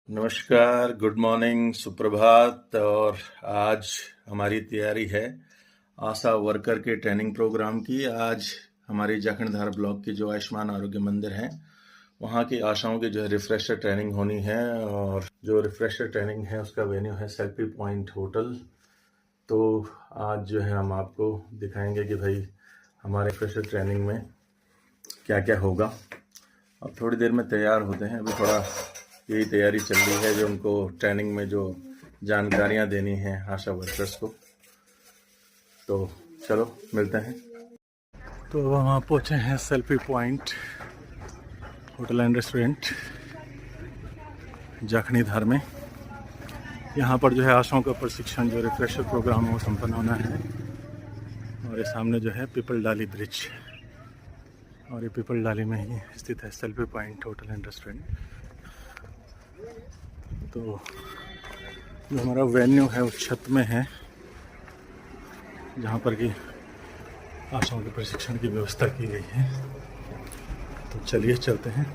नमस्कार, good morning, सुप्रभात। और आज हमारी तैयारी है आशा वर्कर के ट्रेनिंग प्रोग्राम की। आज हमारी जाखणधार ब्लॉक की जो आयुष्मान आरोग्य मंदिर है वहाँ की आशाओं की जो है रिफ्रेशर ट्रेनिंग होनी है। और जो रिफ्रेशर ट्रेनिंग है उसका वेन्यू है सेल्फी पॉइंट होटल। तो आज जो है हम आपको दिखाएंगे कि भाई हमारे रिफ्रेशर ट्रेनिंग में क्या क्या होगा। अब थोड़ी देर में तैयार होते हैं, अभी थोड़ा यही तैयारी चल रही है जो उनको ट्रेनिंग में जो जानकारियां देनी है आशा वर्कर्स को। तो चलो मिलते हैं। तो वहाँ पहुँचे हैं selfie point hotel and restaurant Jakhnidhar में। यहाँ पर जो है आशाओं का प्रशिक्षण जो रिफ्रेशर प्रोग्राम है वो संपन्न होना है। और ये सामने जो है पीपल डाली ब्रिज, और ये पीपल डाली में ही स्थित है selfie point hotel and restaurant. तो जो हमारा वेन्यू है वो छत में है जहाँ पर कि आशाओं के प्रशिक्षण की व्यवस्था की गई है। तो चलिए चलते हैं।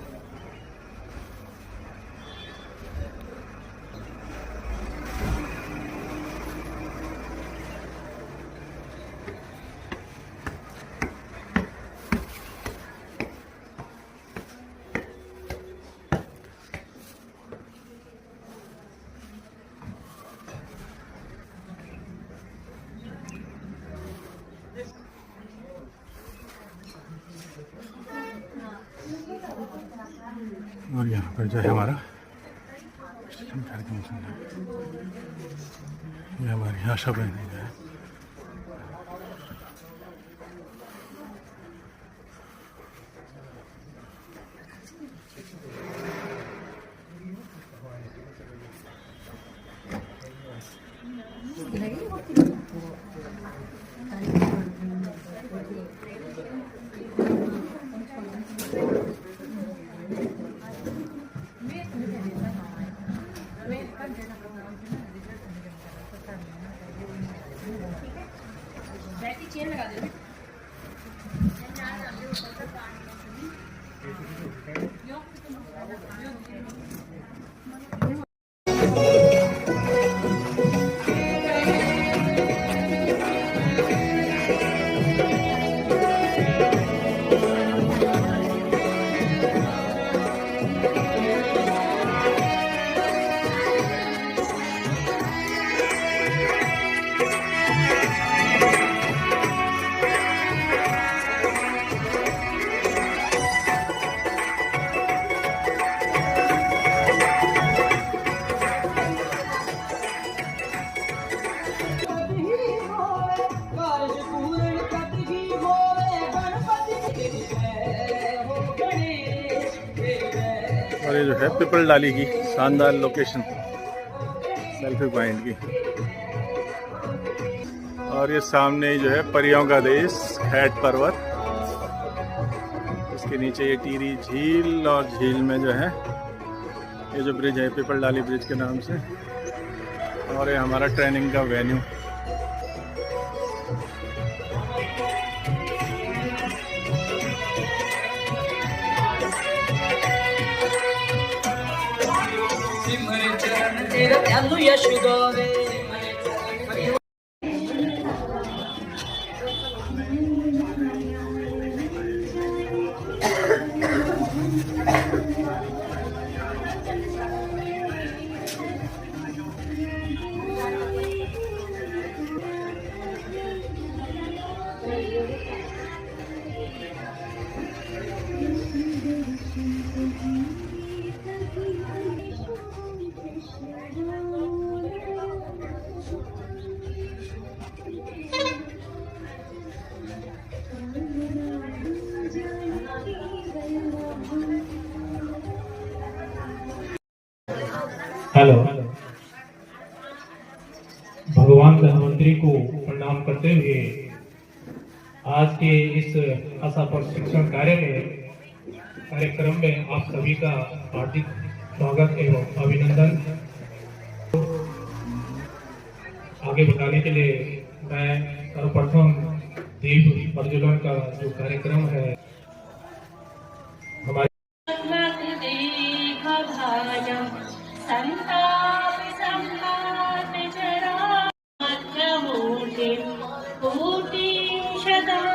और यहाँ पर जो है हमारा ये हमारी आशा बहनी है। और ये जो है पीपल डाली की शानदार लोकेशन सेल्फी पॉइंट की। और ये सामने जो है परियों का देश खैट पर्वत, इसके नीचे ये टीरी झील, और झील में जो है ये जो ब्रिज है पीपल डाली ब्रिज के नाम से। और ये हमारा ट्रेनिंग का वेन्यू। हेलो, भगवान धन्वंतरी को प्रणाम करते हुए आज के इस आशा प्रशिक्षण कार्यक्रम में आप सभी का हार्दिक स्वागत एवं अभिनंदन। आगे बढ़ाने के लिए मैं सर्वप्रथम दीप प्रज्वलन का जो कार्यक्रम है हमारे संताप संहात जरा मध्यमूर्तिं कोटिं शतानाशुमनोरिहारं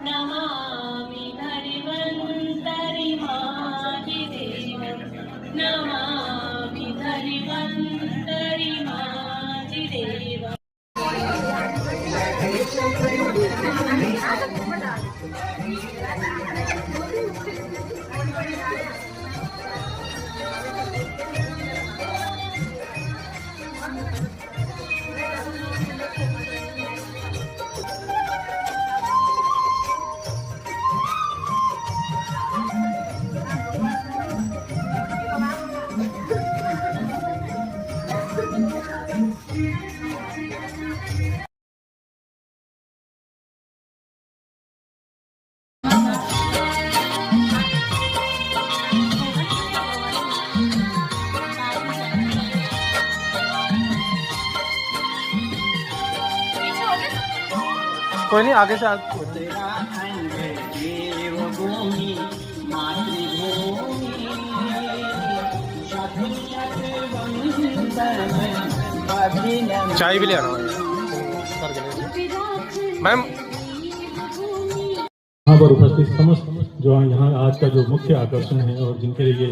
नमामि धन्वन्तरिमादिदेवं नमामि धन्वन्तरिमादिदेवम्। कोई नहीं, आगे से देवभूमि मातृभूमि चाय भी ले आना मैम। यहाँ पर उपस्थित समस्त जो यहाँ आज का जो मुख्य आकर्षण है और जिनके लिए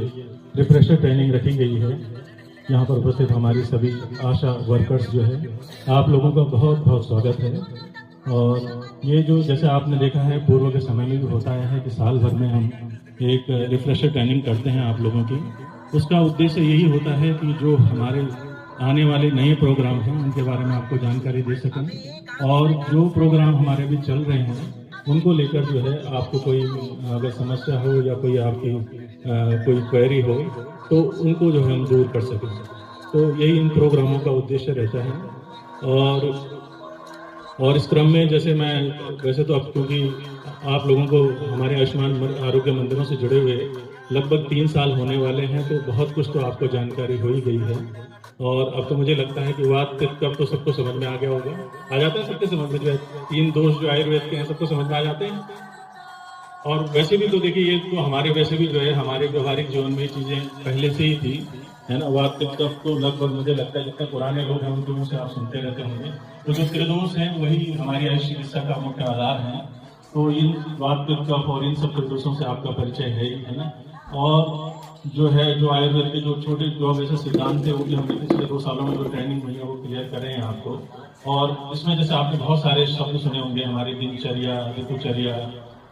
रिफ्रेशर ट्रेनिंग रखी गई है, यहाँ पर उपस्थित हमारी सभी आशा वर्कर्स जो है, आप लोगों का बहुत बहुत स्वागत है। और ये जो जैसे आपने देखा है पूर्व के समय में भी होता है कि साल भर में हम एक रिफ्रेशर ट्रेनिंग करते हैं आप लोगों की। उसका उद्देश्य यही होता है कि जो हमारे आने वाले नए प्रोग्राम हैं उनके बारे में आपको जानकारी दे सकें, और जो प्रोग्राम हमारे भी चल रहे हैं उनको लेकर जो है आपको कोई अगर समस्या हो या कोई आपकी कोई क्वेरी हो तो उनको जो है हम दूर कर सकें। तो यही इन प्रोग्रामों का उद्देश्य रहता है। और इस क्रम में जैसे मैं वैसे तो अब क्योंकि आप लोगों को हमारे आयुष्मान आरोग्य मंदिरों से जुड़े हुए लगभग 3 साल होने वाले हैं, तो बहुत कुछ तो आपको जानकारी हो ही गई है। और अब तो मुझे लगता है कि वात पित्त कफ तो सबको समझ में आ गया होगा, आ जाता है सबके समझ में, जो है 3 दोष जो आयुर्वेद के हैं सबको समझ में आ जाते हैं। और वैसे भी तो देखिए ये तो हमारे वैसे भी जो है हमारे व्यवहारिक जीवन में चीजें पहले से ही थी, है ना। वात पित्त कफ तो लगभग मुझे लगता है जितने पुराने लोग हैं उनके मुंह से आप सुनते रहते होंगे। तो जो त्रिदोष हैं वही हमारी आयुष चिकित्सा का मुख्य आधार है। तो इन वात पित्त कफ और इन सब त्रिदोषों से आपका परिचय है ना। और जो है जो आयुर्वेद के जो छोटे जो वैसे सिद्धांत थे वो भी हमने पिछले 2 सालों में जो ट्रेनिंग हुई है वो क्लियर करें हैं आपको। और इसमें जैसे आपने बहुत सारे शब्द सुने होंगे, हमारी दिनचर्या, ऋतुचर्या,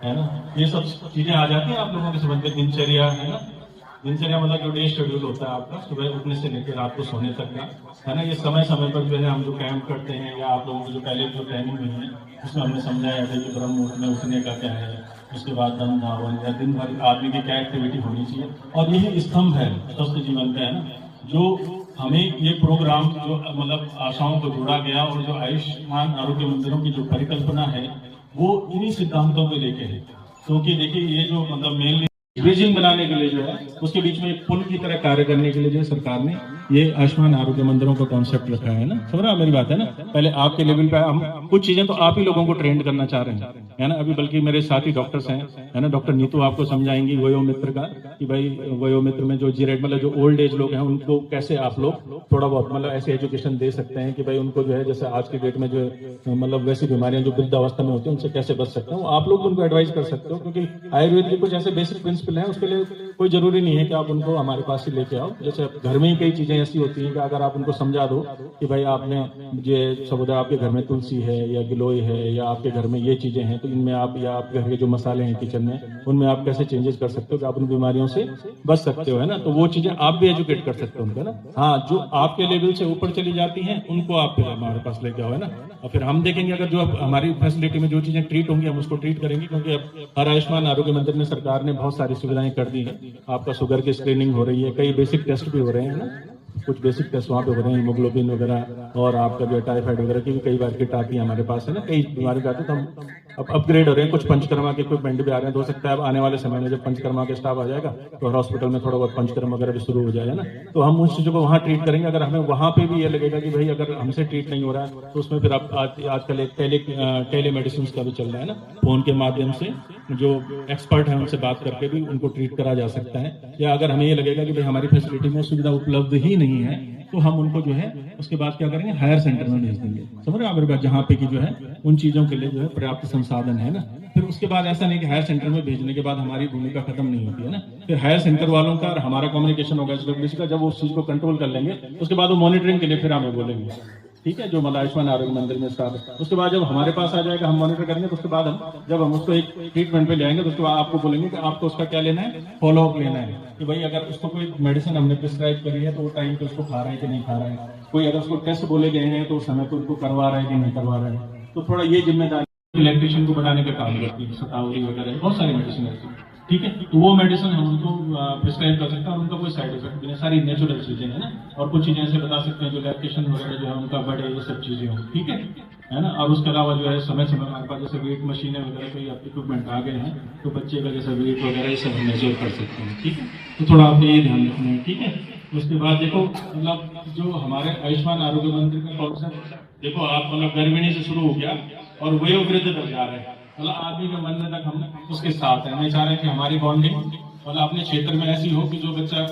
है ना, ये सब चीजें आ जाती हैं आप लोगों के समझ में। दिनचर्या है ना, दिनचर्या मतलब जो डे शेड्यूल होता है आपका सुबह उठने से लेकर रात को सोने तक का, है ना। ये समय समय पर जो है हम जो कैंप करते हैं या आप लोगों को जो पहले जो ट्रेनिंग हुई है उसमें हमने समझाया था कि ब्रह्म मुहूर्त में उठने का क्या है, उसके बाद दम धावन या दिन भर आदमी की क्या एक्टिविटी होनी चाहिए। और यही स्तंभ है स्वस्थ जीवन का, है ना, जो हमें ये प्रोग्राम जो मतलब आशाओं को जोड़ा गया। और जो आयुष्मान आरोग्य मंदिरों की जो परिकल्पना है वो इन्हीं सिद्धांतों को लेके है। क्योंकि देखिए ये जो मतलब मेनली ब्रिजिंग बनाने के लिए जो है उसके बीच में एक पुल की तरह कार्य करने के लिए जो सरकार ने ये आयुष्मान आरोग्य मंदिरों का कॉन्सेप्ट रखा है ना। समझ रहा मेरी बात है ना। पहले आपके लेवल पे हम कुछ चीजें तो आप ही लोगों को ट्रेंड करना चाह रहे हैं, है ना। अभी बल्कि मेरे साथी डॉक्टर्स हैं, है ना, डॉक्टर नीतू आपको समझाएंगी वयोमित्र का कि भाई वयोमित्र में जो जीरेट मतलब जो ओल्ड एज लोग हैं उनको कैसे आप लोग थोड़ा बहुत मतलब ऐसे एजुकेशन दे सकते हैं कि भाई उनको जो है जैसे आज के डेट में जो मतलब वैसी बीमारियां जो वृद्धावस्था में होती है उनसे कैसे बच सकते हैं, आप लोग उनको एडवाइस कर सकते हो। क्योंकि आयुर्वेद के कुछ ऐसे बेसिक प्रिंसिपल हैं, उसके लिए कोई जरूरी नहीं है कि आप उनको हमारे पास ही लेके आओ। जैसे घर में ही कई चीजें ऐसी होती हैं कि अगर आप उनको समझा दो कि भाई आपने ये सब आपके घर में तुलसी है या गिलोय है या आपके घर में ये चीजें हैं, तो इनमें आप या आपके घर के जो मसाले हैं किचन में उनमें आप कैसे चेंजेस कर सकते हो कि आप उन बीमारियों से बच सकते हो, है ना। तो वो चीजें आप भी एजुकेट कर सकते हो उनको, है ना। हाँ, जो आपके लेवल से ऊपर चली जाती हैं उनको आप फिर हमारे पास लेके आओ, है ना। और फिर हम देखेंगे अगर जो हमारी फैसिलिटी में जो चीजें ट्रीट होंगी हम उसको ट्रीट करेंगे। क्योंकि अब हर आयुष्मान आरोग्य मंदिर में सरकार ने बहुत सारी सुविधाएं कर दी है। आपका शुगर की स्क्रीनिंग हो रही है, कई बेसिक टेस्ट भी हो रहे हैं ना। कुछ बेसिक टेस्ट वहाँ पे हो रहे हैं, हीमोग्लोबिन वगैरह और आपका जो टाइफाइड वगैरह की भी कई बार किट आती है हमारे पास, है ना, कई बीमारी का आते हैं, तो हम अब अपग्रेड हो रहे हैं, कुछ पंचकर्मा के इक्विपमेंट भी आ रहे हैं। हो सकता है अब आने वाले समय में जब पंचकर्मा के स्टाफ आ जाएगा तो हर हॉस्पिटल में थोड़ा बहुत पंचकर्मा वगैरह भी शुरू हो जाएगा ना, तो हम उस चीज़ों को वहाँ ट्रीट करेंगे। अगर हमें वहाँ पे भी ये लगेगा कि भाई अगर हमसे ट्रीट नहीं हो रहा है तो उसमें फिर आप आजकल एक टेली मेडिसिन का भी चल रहा है ना, फोन के माध्यम से जो एक्सपर्ट है उनसे बात करके भी उनको ट्रीट करा जा सकता है। या अगर हमें ये लगेगा कि भाई हमारी फैसिलिटी में सुविधा उपलब्ध ही नहीं है तो हम उनको जो है उसके बाद क्या करेंगे, हायर सेंटर में भेज देंगे, समझ रहे हैं आप, जहाँ पे की जो है उन चीजों के लिए जो है पर्याप्त संसाधन है ना। फिर उसके बाद ऐसा नहीं कि हायर सेंटर में भेजने के बाद हमारी भूमिका खत्म नहीं होती है ना, फिर हायर सेंटर वालों का और हमारा कम्युनिकेशन होगा SWBC का, जब वो उस चीज को कंट्रोल कर लेंगे उसके बाद वो मॉनिटरिंग के लिए फिर हमें बोलेंगे, ठीक है, जो मतलब आयुष्मान आरोग्य मंदिर में स्टाफ है। उसके बाद जब हमारे पास आ जाएगा हम मॉनिटर करेंगे, तो उसके बाद हम उसको एक ट्रीटमेंट पे ले आएंगे, तो उसके बाद आपको बोलेंगे कि आपको उसका क्या लेना है, फॉलो अप लेना है कि भाई अगर उसको कोई मेडिसिन हमने प्रिस्क्राइब करी है तो वो टाइम पे उसको खा रहा है कि नहीं खा रहा है, कोई अगर उसको टेस्ट बोले गए हैं तो उस समय पे उनको करवा रहा है कि नहीं करवा रहा है। तो थोड़ा ये जिम्मेदारी इलेक्ट्रिशियन को बढ़ाने का काम करती है, सतावरी वगैरह बहुत सारी मेडिसिन होती है, ठीक है, तो वो मेडिसिन हम उनको प्रिस्क्राइब कर सकते हैं और उनका कोई साइड इफेक्ट नहीं, सारी नेचुरल चीजें हैं ना, और कुछ चीजें ऐसे बता सकते हैं जो लैक्टेशन वगैरह जो है उनका बढ़े, ये सब चीजें हो, ठीक है ना। और उसके अलावा जो है समय समय हमारे पास जैसे वेट मशीनें वगैरह कोई इक्विपमेंट आ गए हैं तो बच्चे का जैसे वेट वगैरह ये सब हम मेजर कर सकते हैं, ठीक है, तो थोड़ा आपको ये ध्यान रखना है, ठीक है। उसके बाद देखो मतलब जो हमारे आयुष्मान आरोग्य मंदिर का कॉन्सेप्ट, देखो आप मतलब गर्भिणी से शुरू हो गया और वयोवृद्ध तक जा रहे हैं, मतलब आदमी के मरने तक हम उसके साथ हैं। मैं चाह रहे हैं कि हमारी बॉन्डिंग मतलब अपने क्षेत्र में ऐसी हो कि जो बच्चा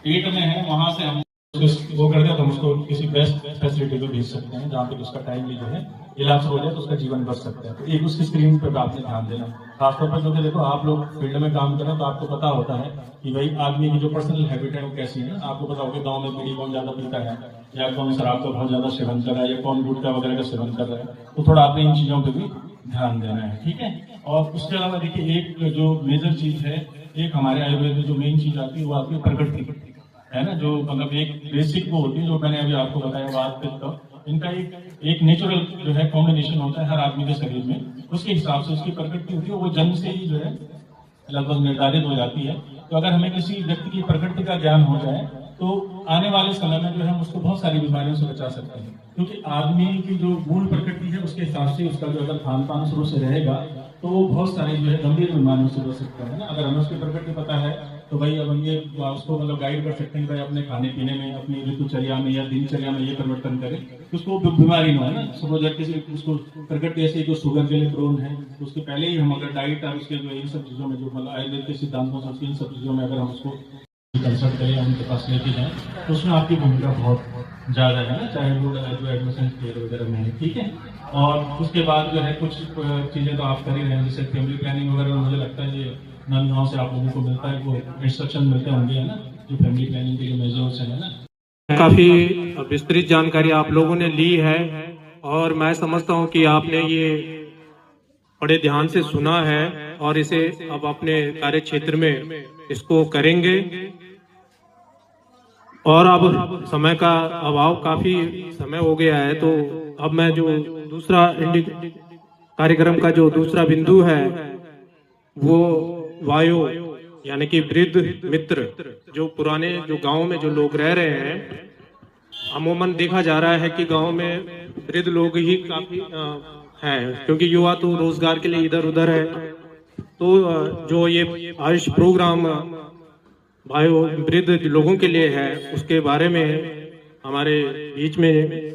पेट में है वहां से हम वो कर दे तो हम उसको किसी बेस्ट फैसिलिटी को भेज सकते हैं जहाँ पे उसका टाइमली जो है इलाज हो जाए तो उसका जीवन बच सकता है। तो एक उसकी स्क्रीन पर आपने ध्यान देना, खासतौर पर क्योंकि देखो आप लोग फील्ड में काम करें तो आपको पता होता है कि भाई आदमी की जो पर्सनल हैबिट है वो कैसी है। आपको पता होगा गाँव में बीड़ी कौन ज्यादा पीता है या कौन शराब का बहुत ज्यादा सेवन कर रहा है या कौन गुटखा वगैरह का सेवन कर रहा है, तो थोड़ा आपने इन चीजों पर भी ध्यान देना है, ठीक है। और उसके अलावा देखिए एक जो मेजर चीज है, एक हमारे आयुर्वेद में जो मेन चीज आती है वो आती है प्रकृति, है ना, जो मतलब एक बेसिक वो होती है जो मैंने अभी आपको बताया बात पे, इनका एक नेचुरल जो है कॉम्बिनेशन होता है हर आदमी के शरीर में, उसके हिसाब से उसकी प्रकृति होती है, वो जन्म से ही जो है लगभग निर्धारित हो जाती है। तो अगर हमें किसी व्यक्ति की प्रकृति का ज्ञान हो जाए तो आने वाले समय में जो है उसको बहुत सारी बीमारियों से बचा सकते हैं, क्योंकि आदमी की जो मूल प्रकृति है उसके हिसाब से उसका जो अगर खान पान शुरू से रहेगा तो वो बहुत सारी जो है गंभीर बीमारियों से बच सकता है ना। अगर हमें उसकी प्रकृति पता है तो भाई अब हम ये उसको मतलब गाइड कर सकते हैं भाई अपने खाने पीने में, अपनी ऋतुचर्या में या दिनचर्या में ये परिवर्तन करें तो उसको बीमारी ना है ना। सपोज किसी उसको प्रकृति ऐसे जो शुगर के लिए प्रोन है तो उसके पहले ही हम अगर डाइट और उसके जो इन सब चीजों में जो मतलब आयुर्वेद के सिद्धांतों से इन सब चीजों में अगर हम उसको कंसल्ट करें उनके पास लेके जाएं तो उसमें आपकी भूमिका बहुत ज्यादा है ना, चाहे वो जो एडमिशन केयर वगैरह में है, ठीक है। और उसके बाद जो है कुछ चीजें तो आप कर ही रहे हैं, जैसे फैमिली प्लानिंग वगैरह में मुझे लगता है ये गाँव से आप लोगों को मिलता है, वो इंस्ट्रक्शन मिलते होंगे, है ना, जो फैमिली प्लानिंग के जो मेजर्स है ना। काफी विस्तृत जानकारी आप लोगों ने ली है और मैं समझता हूं कि आपने ये बड़े ध्यान से सुना है और इसे अब अपने कार्य क्षेत्र में इसको करेंगे। और अब समय का अभाव, काफी समय हो गया है, तो अब मैं जो दूसरा कार्यक्रम का जो दूसरा बिंदु है वो वायु यानी कि वृद्ध मित्र, जो पुराने जो गांव में जो लोग रह रहे हैं, अमूमन देखा जा रहा है कि गांव में वृद्ध लोग ही काफी हैं, क्योंकि युवा तो रोजगार के लिए इधर उधर है। तो जो ये आयुष प्रोग्राम वायु वृद्ध लोगों के लिए है उसके बारे में हमारे बीच में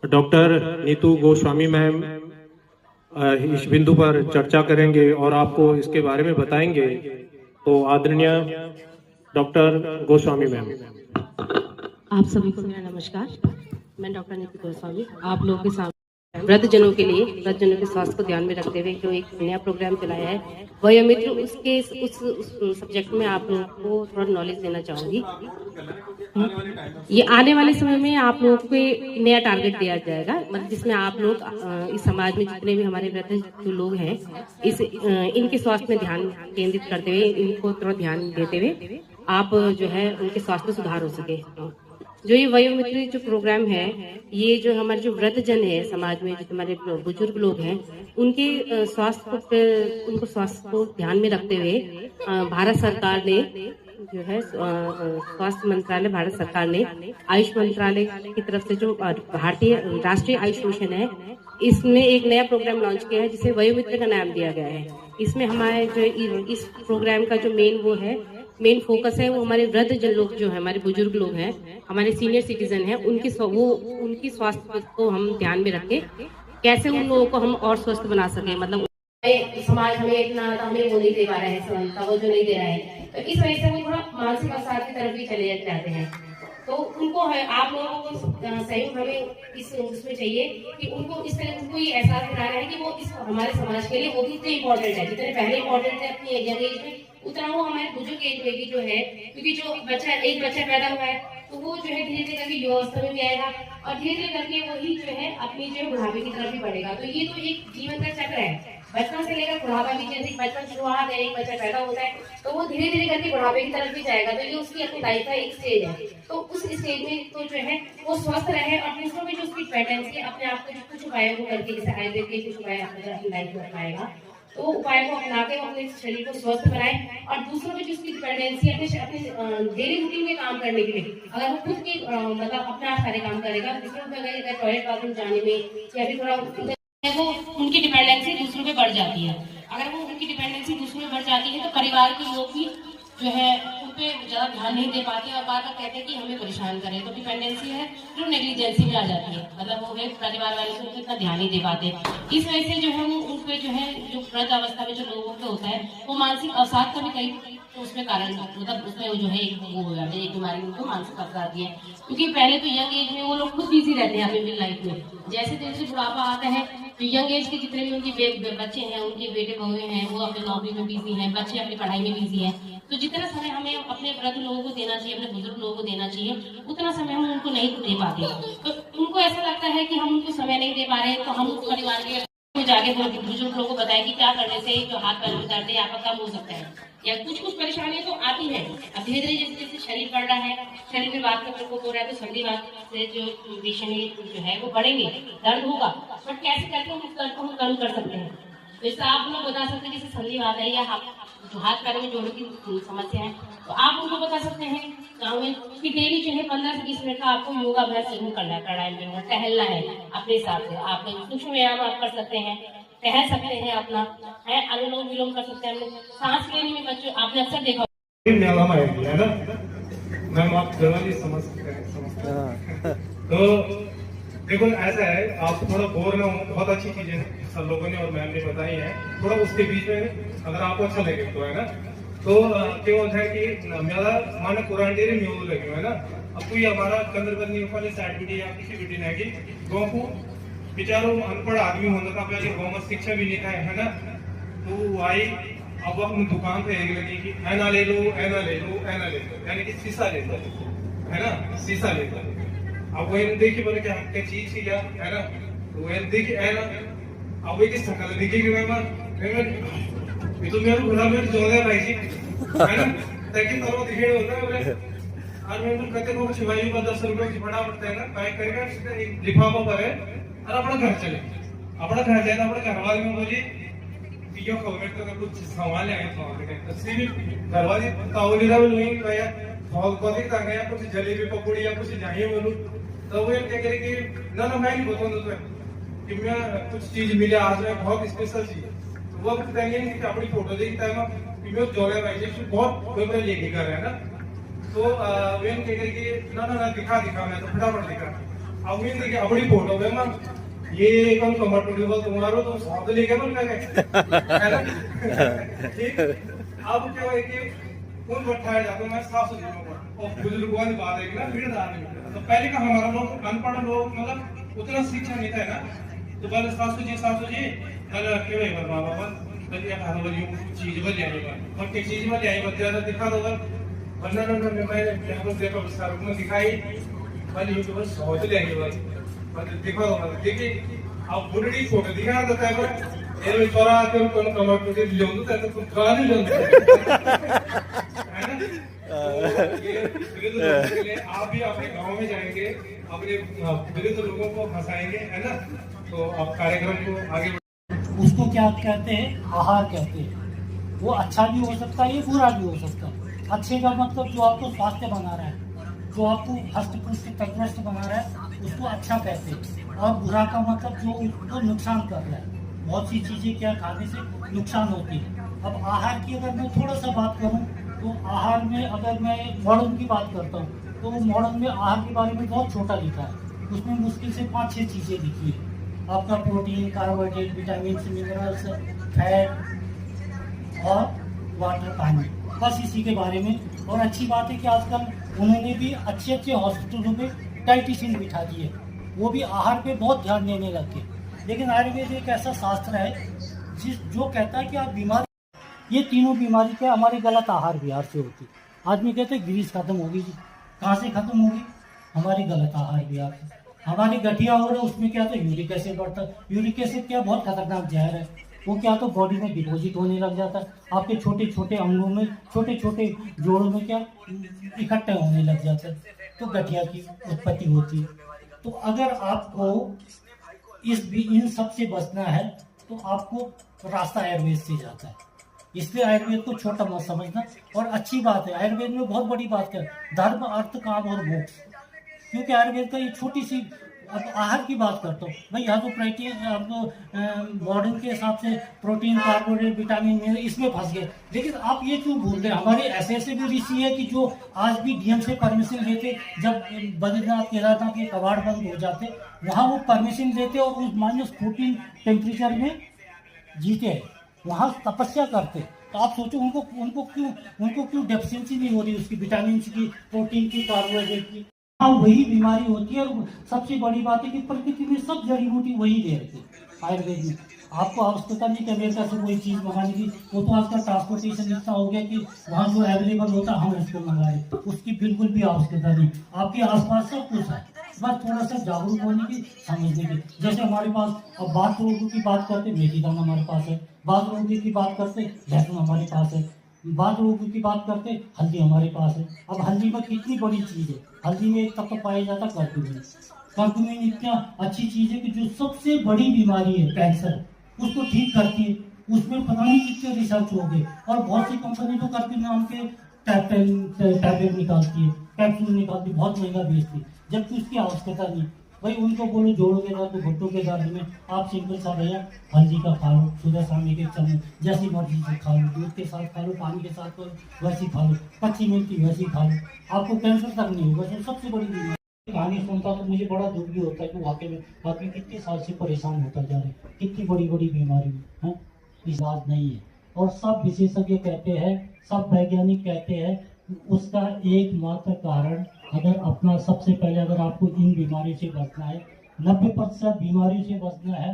डॉक्टर नीतू गोस्वामी मैम इस बिंदु पर चर्चा करेंगे और आपको इसके बारे में बताएंगे। तो आदरणीय डॉक्टर गोस्वामी मैम। आप सभी को मेरा नमस्कार। मैं डॉक्टर नीतू गोस्वामी आप लोगों के सामने वृद्धजनों के लिए, वृद्धजनों के स्वास्थ्य को ध्यान में रखते हुए जो एक नया प्रोग्राम चलाया है वयोमित्र, उसके उस सब्जेक्ट में आप लोगों को थोड़ा नॉलेज देना चाहूंगी। ये आने वाले समय में आप लोगों को नया टारगेट दिया जाएगा, मतलब जिसमें आप लोग इस समाज में जितने भी हमारे वृद्ध जो लोग हैं इनके स्वास्थ्य में ध्यान केंद्रित करते हुए, इनको थोड़ा ध्यान देते हुए आप जो है उनके स्वास्थ्य में सुधार हो सके। जो ये वयोमित्र जो प्रोग्राम है, ये जो हमारे जो वृद्धजन है समाज में, जो हमारे बुजुर्ग लोग हैं, उनके स्वास्थ्य को ध्यान में रखते हुए भारत सरकार ने जो है स्वास्थ्य मंत्रालय भारत सरकार ने आयुष मंत्रालय की तरफ से जो भारतीय राष्ट्रीय आयुष मिशन है, इसमें एक नया प्रोग्राम लॉन्च किया है जिसे वयोमित्र का नाम दिया गया है। इसमें हमारे जो इस प्रोग्राम का जो मेन फोकस है वो हमारे वृद्ध जन लोग जो है, हमारे बुजुर्ग लोग हैं, हमारे सीनियर सिटीजन हैं, उनकी स्वास्थ्य को हम ध्यान में रखें, कैसे उन लोगों को हम और स्वस्थ बना सकें। मतलब समाज हमें इतना हमें वो नहीं दे पा रहा है, तवज्जो नहीं दे रहा है, तो इस वजह से वो थोड़ा मानसिक अवसाद की तरफ भी चले जाते हैं। तो उनको है, आप लोगों को सहयोग हमें उसमें चाहिए कि उनको इस तरह उनको ये एहसास दिलाना है कि वो इस हमारे समाज के लिए वो भी इतने इम्पोर्टेंट है जितने पहले इम्पोर्टेंट थे अपनी यंग एज में, उतना वो हमारे बुजुर्ग एज में भी जो है, क्योंकि जो एक बच्चा पैदा हुआ है तो वो जो है धीरे धीरे करके युवावस्था में भी आएगा और धीरे धीरे करके वही जो है अपनी जो है बुढ़ापे की तरफ भी बढ़ेगा। तो ये तो एक जीवन का चक्र है, बचपन से लेकर बुढ़ापा भी, जैसे बचपन शुरुआत है, एक बच्चा पैदा होता है तो वो धीरे धीरे करके बुढ़ापे की तरफ भी जाएगा। तो ये उसकी अपनी लाइफ का एक स्टेज है। तो उस स्टेज में तो जो है वो स्वस्थ रहे और दूसरों में जो उसकी डिपेंडेंसी अपने आप को जो कुछ उपायों को करके, जैसे आयुर्वेद के कुछ उपाय अपनी लाइफ में अपनाएगा तो उपाय को अपना के अपने शरीर को स्वस्थ बनाए और दूसरों में जो उसकी डिपेंडेंसी अपने डेली रूटीन में काम करने के लिए, अगर वो खुद की मतलब अपना सारे काम करेगा, दूसरों में अगर टॉयलेट बाथरूम जाने में या फिर थोड़ा वो उनकी डिपेंडेंसी दूसरों पे बढ़ जाती है। अगर वो उनकी डिपेंडेंसी दूसरों पे बढ़ जाती है तो परिवार के लोग भी जो है उन पे ज्यादा ध्यान नहीं दे पाते और बार बार कहते हैं कि हमें परेशान करें। तो डिपेंडेंसी है जो नेग्लिजेंसी में आ जाती है, मतलब वो परिवार वाले से उनको इतना ध्यान नहीं दे पाते। इस वजह से जो है वो उन पे जो है जो वृद्ध अवस्था में जो लोगों का होता है वो मानसिक अवसाद का भी कई तो उसमें कारण, मतलब उसमें जो है एक वो हो जाता है, एक बीमारी उनको मानसिक अवसाद आती है। क्योंकि पहले तो यंग एज में वो लोग खुद बिजी रहते हैं अपनी लाइफ में, जैसे जैसे बुढ़ापा आता है तो यंग एज के जितने भी उनके बच्चे हैं, उनके बेटे बहुएं हैं, वो अपनी नौकरी में बिजी हैं, बच्चे अपनी पढ़ाई में बिजी हैं। तो जितना समय हमें अपने वृद्ध लोगों को देना चाहिए, अपने बुजुर्ग लोगों को देना चाहिए, उतना समय हम उनको नहीं दे पाते। तो उनको ऐसा लगता है कि हम उनको समय नहीं दे पा रहे, तो हम परिवार के जाके बुजुर्ग लोगों को बताएं कि क्या करने से जो हाथ पैर में दर्द है आपका कम हो सकता है। या कुछ परेशानियां तो आती है, अब धीरे धीरे जैसे जैसे शरीर बढ़ रहा है, शरीर में बात का प्रकोप हो रहा है, तो सर्दी बात से जो विषाणु जो है वो बढ़ेंगे, दर्द होगा, बट कैसे करके हम उस दर्द को हम कम कर सकते हैं। जैसे आप लोग बता सकते हैं, जैसे संधि बात है या जो हाथ पैर में जोड़ों की समस्या है, तो आप उनको बता सकते हैं गाँव में कि डेली जो है 15 से 20 मिनट का आपको योगाभ्यास जरूर करना है, प्राणायाम करना, टहलना है अपने हिसाब से। आप सूक्ष्म व्यायाम आप कर सकते हैं, टहल सकते हैं, अपना है अनुलोम विलोम कर सकते हैं। हम लोग सांस लेने में बच्चों आपने अक्सर देखा है ना, मैम आप जल्दी समझ सकते हैं। तो देखो ऐसा है, आप थोड़ा बोर ना हो, बहुत अच्छी चीजें सब लोगों ने और मैम ने बताई है, थोड़ा उसके बीच में अगर आपको अच्छा लगे तो है ना। तो क्या होता है कि मेरा माना कुरानडेरी में लगे है ना, अब कोई हमारा कंदरबंदी ऊपर साइड या किसी बेटी ने कि गाँव को बेचारों अनपढ़ आदमी होने का पहले गाँव में शिक्षा भी नहीं है ना, तो आई अब अपनी दुकान पे लगी कि ऐना ले लो, ऐना ले लो, ऐना ले लो, यानी कि शीशा ले लो, है ना, शीशा ले लो। अब वही देखिए बोले क्या क्या चीज थी क्या, है ना, तो वही देखिए ऐना, अब वही की शकल दिखेगी ये तो मेरे बुरा मेरे जोड़े भाई जी, है ना, ताकि करो दिखे होता है बोले और मैं तो कहते को छिपाई को 10 रुपए की बड़ा पड़ता है ना, पैक करके एक लिफाफा पर है और अपना घर चले, अपना घर जाए अपने घर वाले में बोलिए पियो कमेंट तो कुछ सामान ले आए तो सिर्फ घर वाले तावली रहा नहीं गया बहुत कभी तक गया कुछ जलेबी पकौड़ी या कुछ चाहिए बोलूं तो वो क्या करे कि ना मैं नहीं बताऊं तो कि मैं कुछ चीज मिले आज में बहुत स्पेशल चीज, तो वो बताएंगे कि अपनी फोटो देखता है कि मैं जोड़े भाई बहुत कोई लेके कर रहे हैं ना, तो वे क्या करे कि ना दिखा मैं तो फटाफट दिखा, अब वे देखिए अपनी फोटो में ये कौन कमर तुम्हारो तो साथ लेके बोल है ना ठीक। अब क्या है कि कौन बैठाया जाता है, मैं साफ सुथरा और बुजुर्गों की बात है कि ना भीड़ आदमी, तो पहले का हमारा लोग अनपढ़ लोग मतलब उतना शिक्षा नहीं था ना, तो पहले सासू जी पहले क्यों है माँ बाबा बल्कि खाना वाली चीज बन जाएगा और क्या चीज बन जाएगी बच्चा तो दिखा दो वरना मैं देखो सर में दिखाई वाली यूट्यूबर सोच लेंगे बस दिखा दो देखिए अब बुढ़ी फोटो दिखा देता है ये चौरा आते हैं कौन कमर पे ले होता है तो खा नहीं लेते है ना, तो आप भी अपने गांव में जाएंगे, अपने वृद्ध लोगों को हंसाएंगे, है ना, तो आप कार्यक्रम को आगे उसको क्या कहते हैं, आहार कहते हैं। वो अच्छा भी हो सकता है, ये बुरा भी हो सकता है। अच्छे का मतलब जो आपको स्वास्थ्य बना रहा है, जो आपको हष्ट पुष्ट तंदुरुस्त बना रहा है, उसको अच्छा कहते हैं। और बुरा का मतलब जो उसको नुकसान कर रहा है। बहुत सी चीज़ें क्या खाने से नुकसान होती है। अब आहार की अगर मैं थोड़ा सा बात करूं तो आहार में अगर मैं मॉडर्न की बात करता हूं तो मॉडर्न में आहार के बारे में बहुत छोटा लिखा है। उसमें मुश्किल से 5-6 चीज़ें लिखी है। आपका protein, carbohydrate, vitamin, minerals, fat और वाटर, पानी, बस इसी के बारे में। और अच्छी बात है कि आजकल उन्होंने भी अच्छे अच्छे हॉस्पिटलों में डाइटिशियन बिठा दिए, वो भी आहार पे बहुत ध्यान देने लग गए। लेकिन आयुर्वेद एक ऐसा शास्त्र है जो कहता है कि आप बीमार, ये तीनों बीमारी क्या हमारे गलत आहार विहार से होती है। आदमी कहते हैं ग्रीस खत्म होगी जी, कहाँ से खत्म होगी? हमारी गलत आहार विहार से। हमारी गठिया हो रहा है, उसमें क्या तो यूरिक एसिड बढ़ता है। यूरिक एसिड क्या बहुत खतरनाक जहर है, वो क्या तो बॉडी में डिपॉजिट होने लग जाता है, आपके छोटे छोटे अंगों में, छोटे छोटे जोड़ों में क्या इकट्ठे होने लग जाता है, तो गठिया की उत्पत्ति होती है। तो अगर आपको इन सब से बचना है तो आपको रास्ता आयुर्वेद से जाता है। इसलिए आयुर्वेद को छोटा मत समझना। और अच्छी बात है, आयुर्वेद में बहुत बड़ी बात कर, धर्म, अर्थ, काम और मोक्ष। क्योंकि आयुर्वेद का ये छोटी सी, अब आहार की बात करता हूँ भाई, यहाँ तो प्रोटीन, अब मॉडर्न के हिसाब से प्रोटीन, कार्बोहाइड्रेट, विटामिन, इसमें फंस गए। लेकिन आप ये क्यों भूल रहे हैं, हमारे ऐसे भी ऋषि है कि जो आज भी डीएम से परमिशन लेते, जब बद्रीनाथ केदारनाथ के कबाड़ बंद हो जाते, वहाँ वो परमिशन लेते और उस -14 टेम्परेचर में जीते, वहाँ तपस्या करते। तो आप सोचो उनको क्यों डेफिशिएंसी नहीं हो रही उसकी, विटामिन की, प्रोटीन की, कार्बोहाइड्रेट की। हाँ, वही बीमारी होती है। और सबसे बड़ी बात है कि प्रकृति में सब जड़ी बूटी वही दे रही है आयुर्वेद में। आपको आवश्यकता नहीं कि अमेरिका से कोई चीज़ मंगाने की, वो तो आजकल ट्रांसपोर्टेशन इतना हो गया कि वहाँ जो अवेलेबल होता है हम उसको मंगाए, उसकी बिल्कुल भी आवश्यकता नहीं। आपके आसपास सब कुछ है, बस थोड़ा सा जागरूक होने की, समझने की। जैसे हमारे पास अब बात रोगों की बात करते मेथी दाना हमारे पास है, बात रोगों की बात करते लहसुन हमारे पास है, बात रोगों की बात करते हल्दी हमारे पास है। अब हल्दी में कितनी बड़ी चीज़ है, हल्दी में एक तत्व पाया जाता है कर्क्यूमिन। कर्क्यूमिन इतना अच्छी चीज़ है कि जो सबसे बड़ी बीमारी है कैंसर, उसको ठीक करती है। उसमें पता नहीं कितने रिसर्च हो गए, और बहुत सी कंपनी तो कर्क्यूमिन नाम के टैबलेट निकालती है, कैप्सूल निकालती, बहुत महंगा बेचती, जबकि उसकी आवश्यकता नहीं। भाई उनको बोलो जोड़ों के दर्द, घुटनों के दर्द में आप सिंपल सा भैया हल्दी का खा लो, सुबह शाम एक चम्मच, जैसी मर्जी से खा लो, दूध के साथ खा लो, पानी के साथ खा लो, वैसी खा लो, कच्ची मिर्ची वैसी खा लो, आपको कैंसर तक नहीं होगा। सबसे बड़ी बीमारी, कहानी सुनता तो मुझे बड़ा दुख भी होता है कि वाकई में आदमी कितने साल से परेशान होता जा रहा है, कितनी बड़ी बड़ी बीमारी है, इलाज नहीं है। और सब विशेषज्ञ कहते हैं, सब वैज्ञानिक कहते हैं, उसका एकमात्र कारण, अगर अपना सबसे पहले अगर आपको इन बीमारियों से बचना है, 90% बीमारियों से बचना है,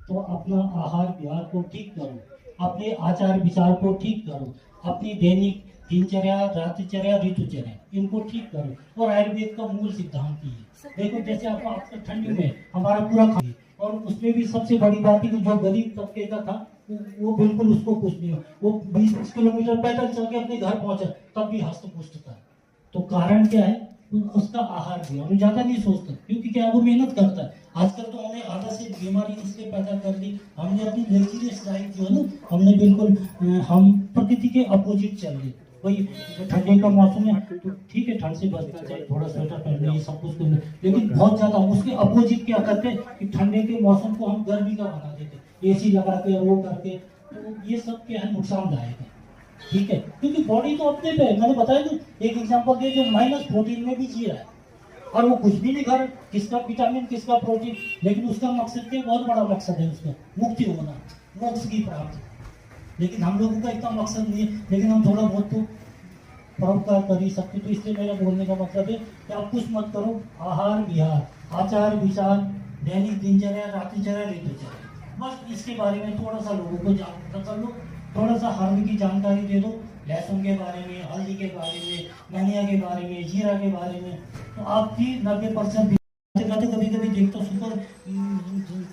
तो अपना आहार विहार को ठीक करो, अपने आचार विचार को ठीक करो, अपनी दैनिक दिनचर्या, रात्रिचर्या, ऋतुचर्या, इनको ठीक करो। और आयुर्वेद का मूल सिद्धांत ही है। देखो जैसे आपको ठंडी में हमारा पूरा और उसमें भी सबसे बड़ी बात है कि जो गरीब तबके का था वो बिल्कुल उसको कुछ नहीं हो, वो 20 किलोमीटर पैदल चल के अपने घर पहुंचा, तब भी हस्त पुष्ट था। तो कारण क्या है? उसका आहार भी, हम ज्यादा नहीं सोचते, क्योंकि क्या वो मेहनत करता है। आजकल तो हमने आधा से बीमारी इसलिए पैदा कर दी, हमने अपनी लेजीनेस लाइफ जो है ना, हमने बिल्कुल हम प्रकृति के अपोजिट चल गए। वही ठंडे का मौसम है तो ठीक है, ठंड से बचना चाहिए, थोड़ा स्वेटर पहन लिए, सब कुछ, लेकिन बहुत ज्यादा उसके अपोजिट क्या करते हैं कि ठंडे के मौसम को हम गर्मी का बना देते, एसी लगा के वो करके। तो ये सब क्या है, नुकसानदायक है, ठीक है, क्योंकि बॉडी तो अपने पे, मैंने बताया कि एक एग्जांपल दे, जो -14 में भी जी रहा है और वो कुछ भी नहीं खा रहा, किसका विटामिन, किसका प्रोटीन, लेकिन उसका मकसद क्या, बहुत बड़ा मकसद है उसका, मुक्ति होना, मोक्ष की प्राप्ति। लेकिन हम लोगों का इतना मकसद नहीं है, लेकिन हम थोड़ा बहुत तो परोपकार कर ही सकते। तो इसलिए मेरा बोलने का मतलब है कि आप कुछ मत करो, आहार विहार, आचार विचार, दैनिक दिनचर्या, रात्रिचर्या, ऋतुचर्या, बस इसके बारे में थोड़ा सा लोगों को जागरूक कर लो, थोड़ा सा हर्ब की जानकारी दे दो, लहसुन के बारे में, हल्दी के बारे में, धनिया के बारे में, जीरा के बारे में, तो आपकी 90% कभी कभी देखता हूँ सुपर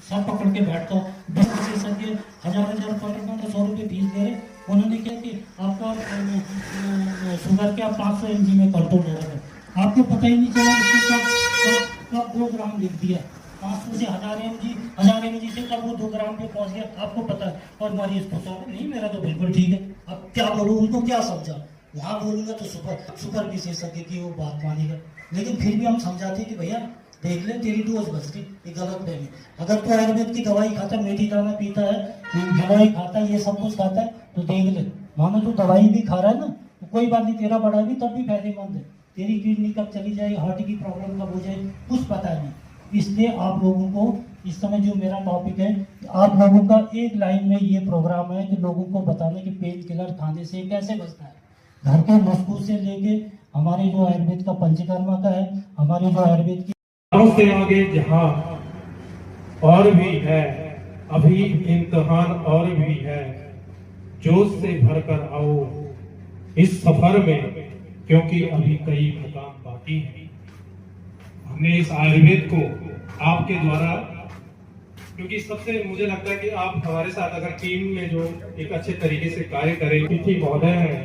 सब पकड़ के बैठता हूँ, 10 विशेषज्ञ 1000 100 रुपये फीस दे रहे, उन्होंने क्या कि आपका शुगर के 500 mg में कंट्रोल हो रहा है, आपको पता ही नहीं चला, उसके कब 2 ग्राम लिख दिया। 500 से 1000 mg से कब वो 2 ग्राम पे पहुंच गया आपको पता है। और मरीज को तो नहीं, मेरा तो बिल्कुल ठीक है। अब क्या बोलूँ, उनको क्या समझा, वहाँ बोलूँगा तो सुपर विशेषज्ञ की वो बात मानेगा। लेकिन फिर भी हम समझाते कि भैया देख ले, तेरी डोज बच गई, ये गलत फहमी। अगर तो आयुर्वेद की दवाई खाता, मेथी दाना पीता है, दवाई खाता है, ये सब कुछ खाता है, तो देख ले, मानो तो दवाई भी खा रहा है ना, तो कोई बात नहीं, तेरा बड़ा भी तब भी फायदेमंद है। तेरी किडनी कब चली जाएगी, हार्ट की प्रॉब्लम कब हो जाए, कुछ पता नहीं। इसलिए आप लोगों को इस समय जो मेरा टॉपिक है, आप लोगों का एक लाइन में ये प्रोग्राम है कि लोगों को बताना कि पेन किलर खाने से कैसे बचना है। घर के नुस्खों से लेके हमारे जो आयुर्वेद का पंचकर्मा का है, हमारे जो आयुर्वेद की से आगे जहां और भी है, अभी इम्तिहान और भी है, जोश से भरकर आओ इस सफर में, क्योंकि अभी कई मुकाम बाकी है। हमने इस आयुर्वेद को आपके द्वारा, क्योंकि सबसे मुझे लगता है कि आप हमारे साथ अगर टीम में जो एक अच्छे तरीके से कार्य करें। तिथि महोदय हैं,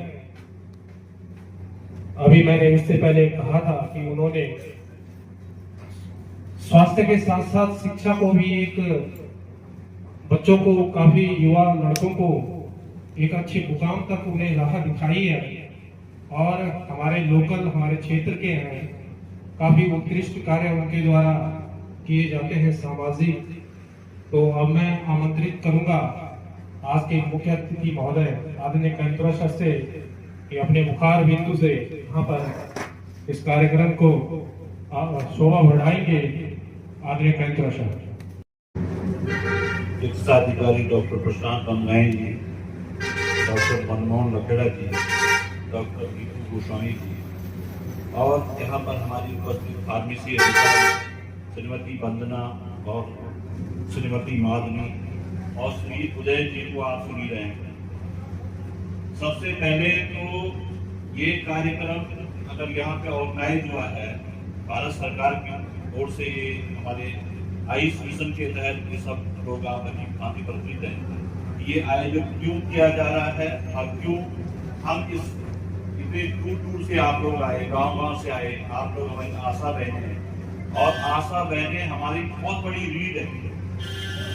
अभी मैंने इससे पहले कहा था कि उन्होंने स्वास्थ्य के साथ साथ शिक्षा को भी एक बच्चों को, काफी युवा लड़कों को एक अच्छे मुकाम तक उन्हें राह दिखाई है। और हमारे लोकल, हमारे क्षेत्र के हैं, काफी उत्कृष्ट कार्य उनके द्वारा किए जाते हैं सामाजिक। तो अब मैं आमंत्रित करूंगा आज के मुख्य अतिथि महोदय आदरणीय कैंतोरा से कि अपने मुखार बिंदु से यहाँ पर इस कार्यक्रम को शोभा बढ़ाएंगे। आदरणीय कैंतोरा चिकित्सा अधिकारी डॉक्टर प्रशांत गंगाई जी, डॉक्टर मनमोहन लखेड़ा जी, डॉक्टर नीतू गोस्वामी जी, और यहाँ पर हमारी उपस्थित फार्मेसी अधिकारी श्रीमती वंदना और श्रीमती माधुरी और श्री उदय जी को आप सुनी रहे हैं। सबसे पहले तो ये कार्यक्रम अगर यहाँ पे ऑर्गेनाइज हुआ है भारत सरकार की ओर से, ये हमारे आयुष मिशन के तहत ये सब लोग आप काफी परिचित हैं। ये आयोजन क्यों किया जा रहा है और क्यों हम इतने दूर दूर से आप लोग आए, गांव से आए, आप लोग हमारी आशा बहने हैं। और आशा बहने हमारी बहुत बड़ी रीढ़ है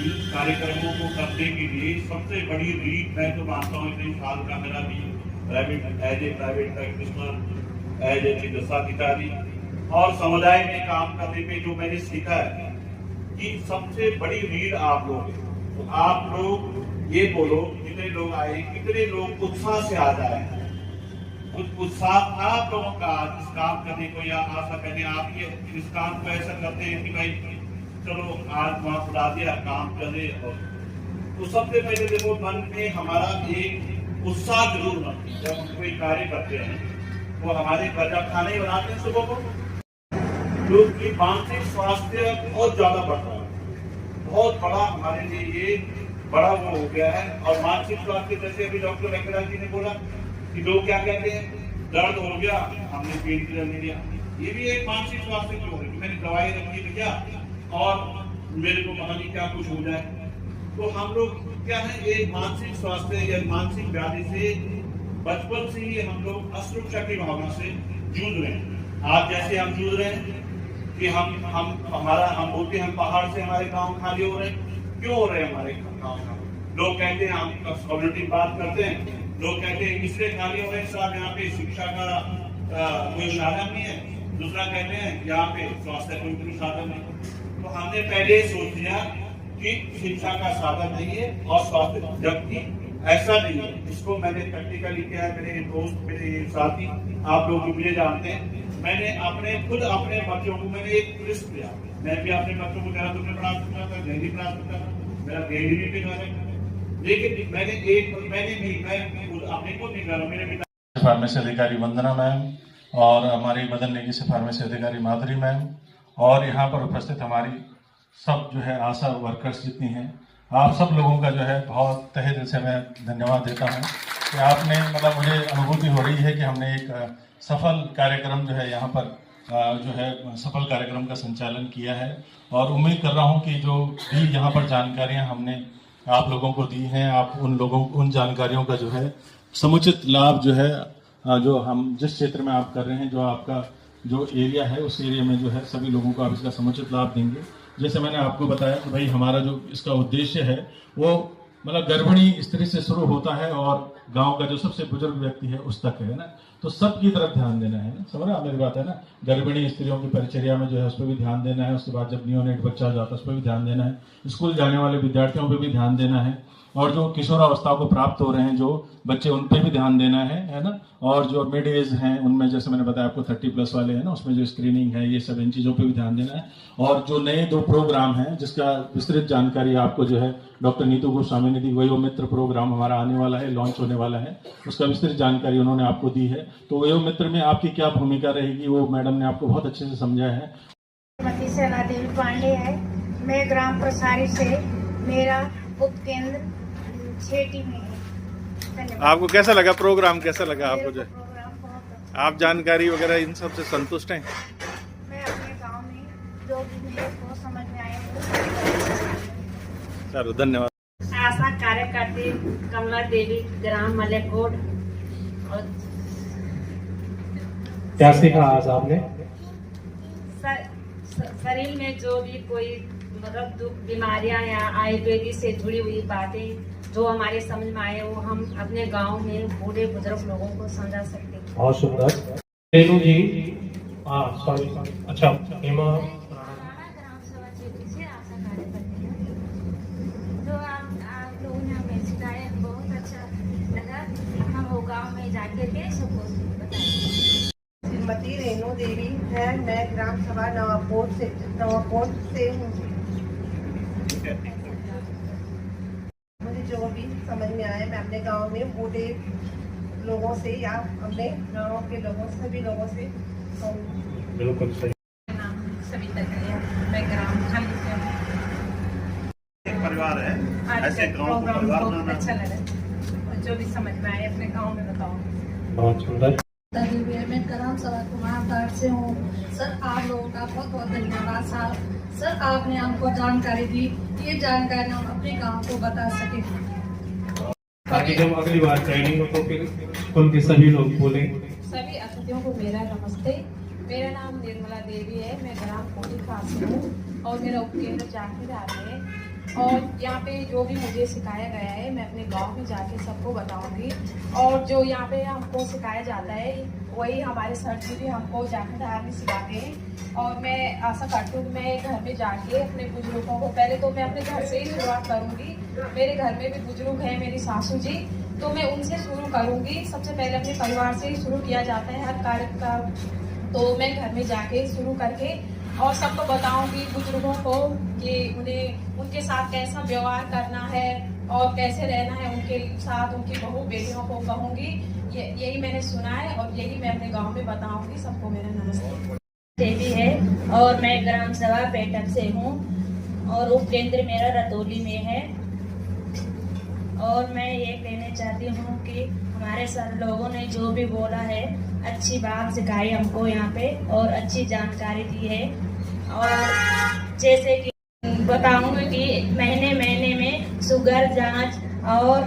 इन कार्यक्रमों को करने के लिए। सबसे बड़ी रीढ़ मैं तो मानता हूँ, इतने साल का मेरा भी प्राइवेट प्रैक्टिशनर, एज ए चिकित्सा अधिकारी और समुदाय में काम करने पे जो मैंने सीखा है कि सबसे बड़ी रीढ़ आप लोग हैं। तो आप लोग ये बोलो, कितने लोग आए, कितने लोग उत्साह से आ जाए, कुछ उत्साह आप लोगों का इस काम करने को, या आशा करने आप ये इस काम को ऐसा करते हैं कि भाई चलो आज वहां बुला दिया, काम करे। और तो सबसे पहले देखो, मन में हमारा एक उत्साह जरूर बनती है जब हम कोई कार्य करते हैं। तो हमारे घर जब खाने बनाते हैं सुबह को, क्योंकि मानसिक स्वास्थ्य बहुत ज्यादा बढ़ रहा है, बहुत बड़ा हमारे लिए ये बड़ा वो हो गया है। और मानसिक स्वास्थ्य जैसे अभी डॉक्टर लखेड़ा जी ने बोला कि लोग क्या कहते हैं, दर्द हो गया हमने पेन किलर ले लिया, ये भी एक मानसिक स्वास्थ्य की हो रही है। मैंने दवाई रखी है क्या और मेरे को पता नहीं क्या कुछ हो जाए। तो हम लोग क्या है, एक मानसिक स्वास्थ्य या मानसिक व्याधि से बचपन से ही हम लोग असुरक्षा की भावना से जूझ रहे हैं। आज जैसे हम जूझ रहे हैं कि हम बोलते हैं हम पहाड़ से हमारे गांव खाली हो रहे हैं। क्यों हो रहे हैं हमारे गांव? लोग कहते हैं, हम कम्युनिटी बात करते हैं, लोग कहते हैं इसलिए खाली हो रहे हैं साहब, यहाँ पे शिक्षा का कोई साधन नहीं है। दूसरा कहते हैं यहाँ पे स्वास्थ्य का कोई साधन नहीं। तो हमने पहले सोच लिया कि शिक्षा का साधन नहीं है और स्वास्थ्य, जबकि ऐसा नहीं है। इसको मैंने प्रैक्टिकली किया है। मेरे दोस्त, मेरे साथी, आप लोग मुझे जानते हैं, मैंने खुद अपने बच्चों को मैंने एक लिस्ट दिया। मैं भी अपने बच्चों को जरा तुमने पढ़ा सकता था, मैं भी पढ़ा सकता था, मेरा डेली भी पिघला है। लेकिन मैं अपने को नहीं करा, मेरे पिता फार्मेसी अधिकारी वंदना मैम और हमारी मदन नेगी से फार्मेसी अधिकारी माधुरी मैम और यहाँ पर उपस्थित हमारी सब जो है आशा वर्कर्स जितनी हैं, आप सब लोगों का जो है बहुत तहे दिल से मैं धन्यवाद देता हूँ कि आपने, मतलब मुझे अनुभूति हो रही है कि हमने एक सफल कार्यक्रम जो है यहाँ पर जो है सफल कार्यक्रम का संचालन किया है। और उम्मीद कर रहा हूँ कि जो भी यहाँ पर जानकारियाँ हमने आप लोगों को दी हैं, आप उन जानकारियों का जो है समुचित लाभ जो है, जो हम जिस क्षेत्र में आप कर रहे हैं, जो आपका जो एरिया है उस एरिया में जो है सभी लोगों को आप इसका समुचित लाभ देंगे, जैसे मैंने आपको बताया कि भाई हमारा जो इसका उद्देश्य है वो मतलब गर्भिणी स्त्री से शुरू होता है और गांव का जो सबसे बुजुर्ग व्यक्ति है उस तक है ना, तो सबकी तरफ ध्यान देना है ना, समझ रहे आप मेरी बात है ना। गर्भिणी स्त्रियों की परिचर्या में जो है उस पर भी ध्यान देना है, उसके बाद जब नियोनेट बच्चा हो जाता है उस पर भी ध्यान देना है, स्कूल जाने वाले विद्यार्थियों पर भी ध्यान देना है, और जो किशोरावस्था को प्राप्त हो रहे हैं जो बच्चे उन पर भी ध्यान देना है ना। और जो मिड एज हैं उनमें जैसे मैंने बताया आपको 30+ वाले हैं ना, उसमें जो स्क्रीनिंग है ये सब इन चीज़ों पे भी ध्यान देना है। और जो नए 2 प्रोग्राम हैं जिसका विस्तृत जानकारी आपको जो है डॉक्टर नीतू गोस्वामी ने दी, वयो मित्र प्रोग्राम हमारा आने वाला है, लॉन्च होने वाला है, उसका विस्तृत जानकारी उन्होंने आपको दी है। तो वयो मित्र में आपकी क्या भूमिका रहेगी वो मैडम ने आपको बहुत अच्छे से समझाया है। सेना देवी पांडे है, मैं ग्राम प्रसारी से, मेरा उप केंद्र छेटी में है। आपको कैसा लगा प्रोग्राम, कैसा लगा आपको जो आप जानकारी वगैरह इन सब से संतुष्ट हैं? मैं अपने गांव में जो भी मेरे को समझ में आया चलो धन्यवाद। आशा कार्यकर्ती कमला देवी, ग्राम मलेकोट। और क्या सीखा आज आपने? शरीर में जो भी कोई मतलब दुख बीमारियां या आयुर्वेदिक से जुड़ी हुई बातें जो हमारे समझ में आए वो हम अपने गांव में बूढ़े बुजुर्ग लोगों को समझा सकते हैं। बहुत सुंदर। रेणु जी, सॉरी, अच्छा हेमा। जो आप लोगों ने हमें सिखाया बहुत अच्छा लगा, हम वो गाँव में जाके के सबको बताएंगे। श्रीमती रेणु देवी है, मैं ग्राम सभा नवाकोट से हूँ। मुझे जो भी समझ में आए मैं अपने गांव में बूढ़े लोगों से या अपने गांव के लोगों से, सभी लोगों से बिल्कुल सही। नाम सविता करिया, मैं ग्राम खाली से हूँ। एक परिवार है, ऐसे गांव को परिवार बनाना अच्छा लगा, जो भी समझ में आए अपने गांव में बताओ। बहुत सुंदर। मैं ग्राम सभा कुमार से हूँ। सर आप लोगों का बहुत बहुत धन्यवाद सर, आपने हमको जानकारी दी, ये जानकारी हम अपने गांव को बता सके। ताकि जब अगली बार ट्रेनिंग हो तो फिर स्कूल के सभी लोग बोले। सभी अतिथियों को मेरा नमस्ते। मेरा नाम निर्मला देवी है, मैं ग्राम कोटी खास से हूँ और मेरा उपकेंद्र जाखीदार है। और यहाँ पे जो भी मुझे सिखाया गया है मैं अपने गांव में जाके सबको बताऊंगी, और जो यहाँ पे हमको सिखाया जाता है वही हमारे सर जी भी हमको जाखीदार में सिखाते हैं। और मैं आशा करती हूँ मैं घर में जाके अपने बुजुर्गों को, पहले तो मैं अपने घर से ही शुरुआत करूँगी, मेरे घर में भी बुजुर्ग हैं मेरी सासू जी, तो मैं उनसे शुरू करूँगी। सबसे पहले अपने परिवार से ही शुरू किया जाता है हर कार्य का, तो मैं घर में जाके शुरू करके और सबको बताऊंगी बुजुर्गों को कि उन्हें उनके साथ कैसा व्यवहार करना है और कैसे रहना है उनके साथ, उनकी बहू बेटियों को कहूँगी। यही मैंने सुना है और यही मैं अपने गांव में बताऊंगी सबको। मेरा नमस्ते। देवी है और मैं ग्राम सभा बैठक से हूँ और उप केंद्र मेरा रतौली में है। और मैं ये कहना चाहती हूँ कि हमारे सर लोगों ने जो भी बोला है अच्छी बात सिखाई हमको यहाँ पे और अच्छी जानकारी दी है। और जैसे कि बताऊंगी कि महीने महीने में शुगर जांच और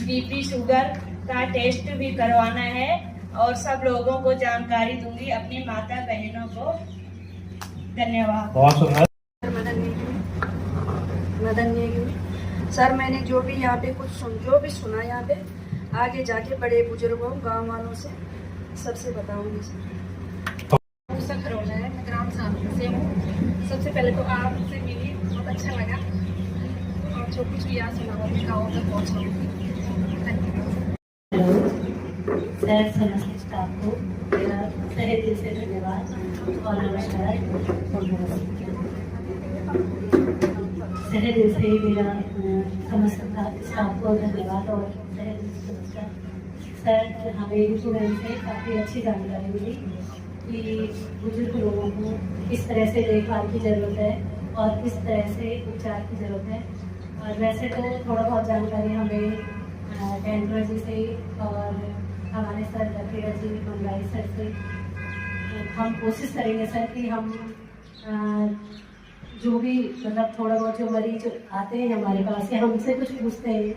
बीपी शुगर का टेस्ट भी करवाना है और सब लोगों को जानकारी दूंगी, अपनी माता बहनों को। धन्यवाद। मदन सर, मैंने जो भी यहाँ पे जो भी सुना यहाँ पे आगे जाके बड़े बुजुर्गों गांव वालों से सबसे बताऊंगी सर। खरोला है, मैं ग्राम सभा से हूँ। सबसे पहले तो आपसे मिली बहुत अच्छा लगा और जो कुछ यहाँ सुना अपने गाँव तक पहुँचाऊंगी। सर समस्त स्टाफ को मेरा तहे दिल से धन्यवाद और नमस्कार। तहे दिल से मेरा समस्त स्टाफ को धन्यवाद और तहे दिल से नमस्कार। सर, हमें स्टूडेंट से काफ़ी अच्छी जानकारी मिली कि बुजुर्ग लोगों को किस तरह से देखभाल की ज़रूरत है और किस तरह से उपचार की ज़रूरत है। और वैसे तो थोड़ा बहुत जानकारी हमें टेंडर जी से और हमारे सर लखेड़ा जी मंगलाई सर से। हम कोशिश करेंगे सर कि हम जो भी मतलब थोड़ा बहुत जो मरीज आते हैं हमारे पास या हमसे कुछ पूछते हैं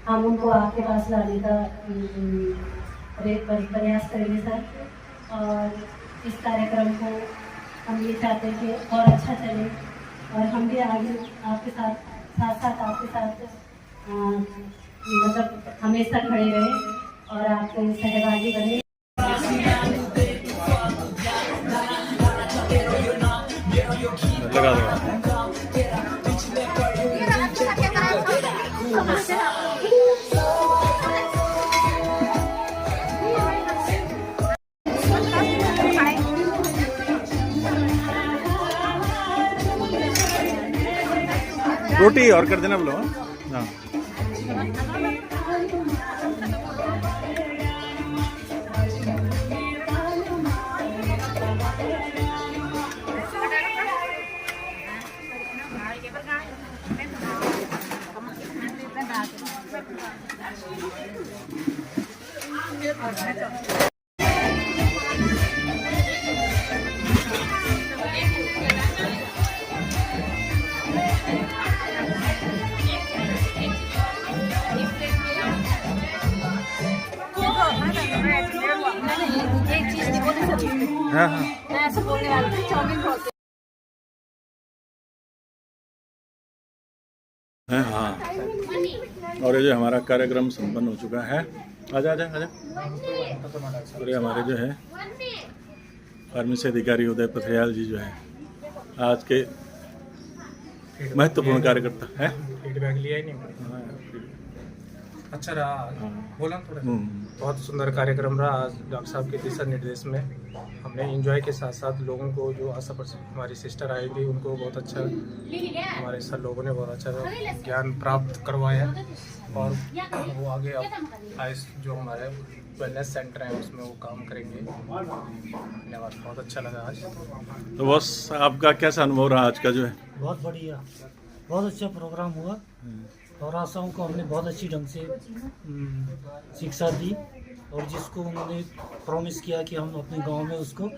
हम उनको आपके पास लाने का प्रयास करेंगे सर। और इस कार्यक्रम को हम ये चाहते हैं कि और अच्छा चले और हम भी आगे आपके साथ आपके साथ मतलब हमेशा खड़े रहे और आपको सहभागी बने। लगा दो। रोटी और कर देना बोलो। हाँ हाँ हाँ मैं ऐसे बोलने वाली थी चाउमीन बहुत है। हाँ और ये जो हमारा कार्यक्रम संपन्न हो चुका है। आजा आजा आजा। और ये हमारे जो है फार्मेसी अधिकारी उदय पथरियाल जी जो है आज के महत्वपूर्ण कार्यकर्ता है। फीडबैक लिया ही नहीं। अच्छा रहा, बोला थोड़ा। बहुत सुंदर कार्यक्रम रहा आज। डॉक्टर साहब के दिशा निर्देश में हमने एंजॉय के साथ साथ लोगों को जो आशा पर हमारी सिस्टर आई थी उनको बहुत अच्छा, हमारे सर लोगों ने बहुत अच्छा ज्ञान प्राप्त करवाया और वो आगे अब आइस जो हमारे वेलनेस सेंटर है उसमें वो काम करेंगे। धन्यवाद, बहुत अच्छा लगा आज। तो बस आपका कैसा अनुभव रहा आज का जो है? बहुत बढ़िया, बहुत अच्छा प्रोग्राम हुआ और आशाओं को हमने बहुत अच्छी ढंग से शिक्षा दी और जिसको उन्होंने प्रॉमिस किया कि हम अपने गांव में उसको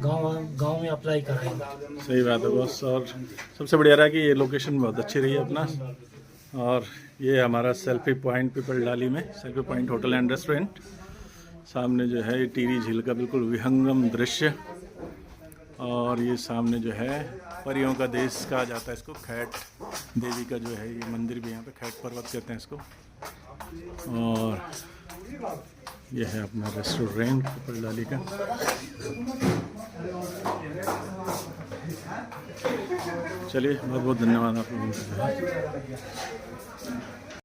गांव में अप्लाई कराएंगे। सही बात है बॉस। और सबसे बढ़िया रहा कि ये लोकेशन बहुत अच्छी रही है अपना। और ये हमारा सेल्फी पॉइंट पीपल डाली में, selfie point hotel and restaurant. सामने जो है टिहरी झील का बिल्कुल विहंगम दृश्य और ये सामने जो है परियों का देश कहा जाता है इसको, खैट देवी का जो है ये मंदिर भी यहाँ पे खैट पर्वत कहते हैं इसको। और ये है अपना रेस्टोरेंट पीपल डाली का। चलिए बहुत बहुत धन्यवाद आप लोगों का।